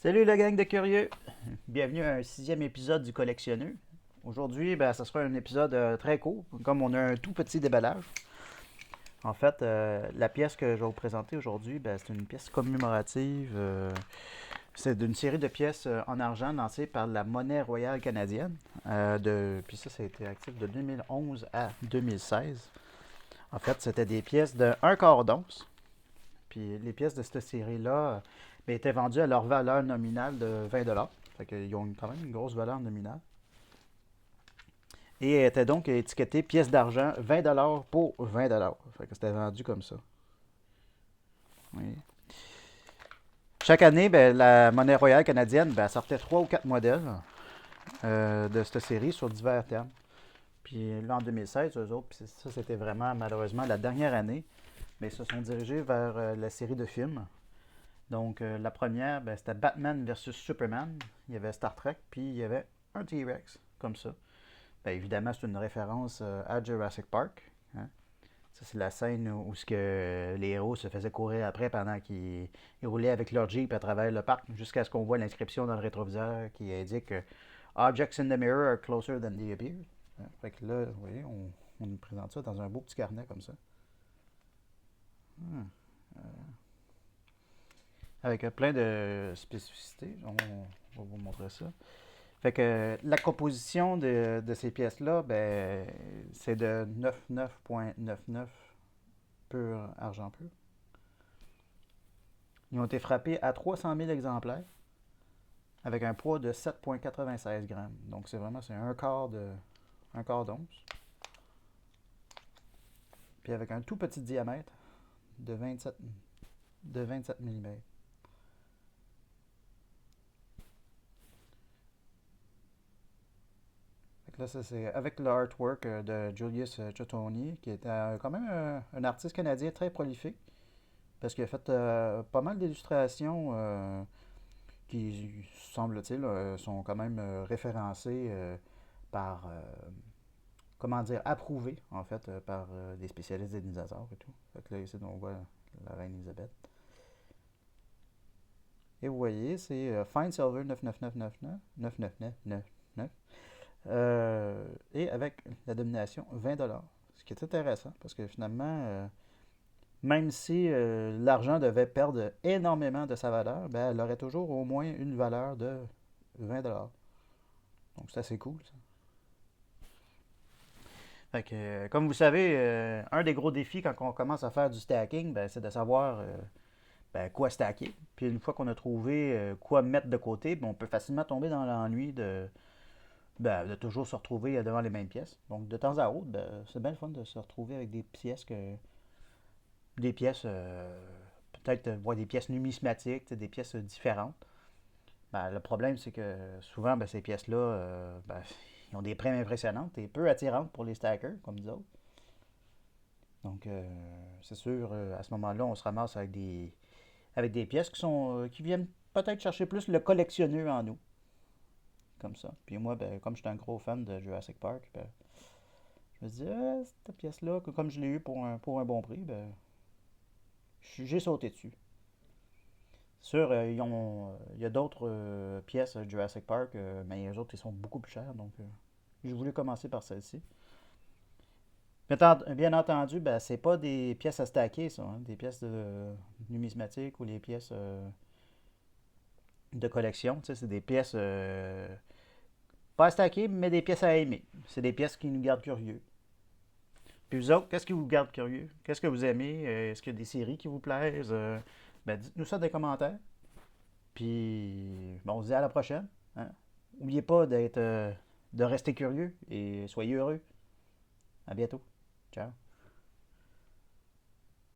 Salut la gang de curieux! Bienvenue à un sixième épisode du collectionneur. Aujourd'hui, ce sera un épisode très court, comme on a un tout petit déballage. En fait, la pièce que je vais vous présenter aujourd'hui, c'est une pièce commémorative. C'est d'une série de pièces en argent lancées par la Monnaie royale canadienne. Puis ça a été actif de 2011 à 2016. En fait, c'était des pièces de 1 quart d'once. Puis les pièces de cette série-là étaient vendues à leur valeur nominale de 20 $. Fait qu'ils ont quand même une grosse valeur nominale. Et étaient donc étiquetées pièces d'argent 20 $ pour 20 $. Fait que c'était vendu comme ça. Oui. Chaque année, la monnaie royale canadienne sortait 3 ou 4 modèles de cette série sur divers thèmes. Puis là, en 2016, eux autres, ça c'était vraiment malheureusement la dernière année, mais ils se sont dirigés vers la série de films. Donc, la première, c'était Batman versus Superman. Il y avait Star Trek, puis il y avait un T-Rex, comme ça. Évidemment, c'est une référence à Jurassic Park. Hein. Ça, c'est la scène où ce que les héros se faisaient courir après pendant qu'ils roulaient avec leur Jeep à travers le parc, jusqu'à ce qu'on voit l'inscription dans le rétroviseur qui indique Objects in the mirror are closer than they appear. Hein. Fait que là, vous voyez, on nous présente ça dans un beau petit carnet comme ça. Hmm. Avec plein de spécificités. On va vous montrer ça. Fait que la composition de ces pièces-là, c'est de 99,99 pur argent pur. Ils ont été frappés à 300 000 exemplaires avec un poids de 7,96 grammes. Donc c'est un quart d'once. Puis avec un tout petit diamètre de 27 mm. Là, ça, c'est avec l'artwork de Julius Chotoni, qui est quand même un artiste canadien très prolifique, parce qu'il a fait pas mal d'illustrations qui, semble-t-il, sont quand même référencées par, comment dire, approuvées, en fait, par des spécialistes des dinosaures et tout. Fait que là, ici, on voit la reine Elisabeth. Et vous voyez, c'est Fine Silver 99999 et avec la domination 20 $. Ce qui est intéressant parce que finalement, même si l'argent devait perdre énormément de sa valeur, elle aurait toujours au moins une valeur de 20 $. Donc c'est assez cool ça. Fait que, comme vous savez, un des gros défis quand on commence à faire du stacking, c'est de savoir quoi stacker. Puis une fois qu'on a trouvé quoi mettre de côté, on peut facilement tomber dans l'ennui de toujours se retrouver devant les mêmes pièces. Donc, de temps à autre, c'est bien le fun de se retrouver avec des pièces des pièces, peut-être voir des pièces numismatiques, des pièces différentes. Le problème, c'est que souvent, ces pièces-là, ils ont des primes impressionnantes et peu attirantes pour les stackers, comme nous autres. Donc, c'est sûr, à ce moment-là, on se ramasse avec des pièces qui viennent peut-être chercher plus le collectionneur en nous, comme ça. Puis moi, comme je suis un gros fan de Jurassic Park, je me dis, cette pièce-là, comme je l'ai eu pour un bon prix, j'ai sauté dessus. Sûr, il y a d'autres pièces Jurassic Park, mais les autres, ils sont beaucoup plus chers. Donc, j'ai voulu commencer par celle-ci. Bien entendu, c'est pas des pièces à stacker, ça. Hein, des pièces de numismatique ou les pièces de collection. Tu sais, c'est des pièces pas à stacker, mais des pièces à aimer. C'est des pièces qui nous gardent curieux. Puis vous autres, qu'est-ce qui vous garde curieux? Qu'est-ce que vous aimez? Est-ce qu'il y a des séries qui vous plaisent? Dites-nous ça dans les commentaires. Puis, on se dit à la prochaine. Hein? N'oubliez pas de rester curieux et soyez heureux. À bientôt. Ciao.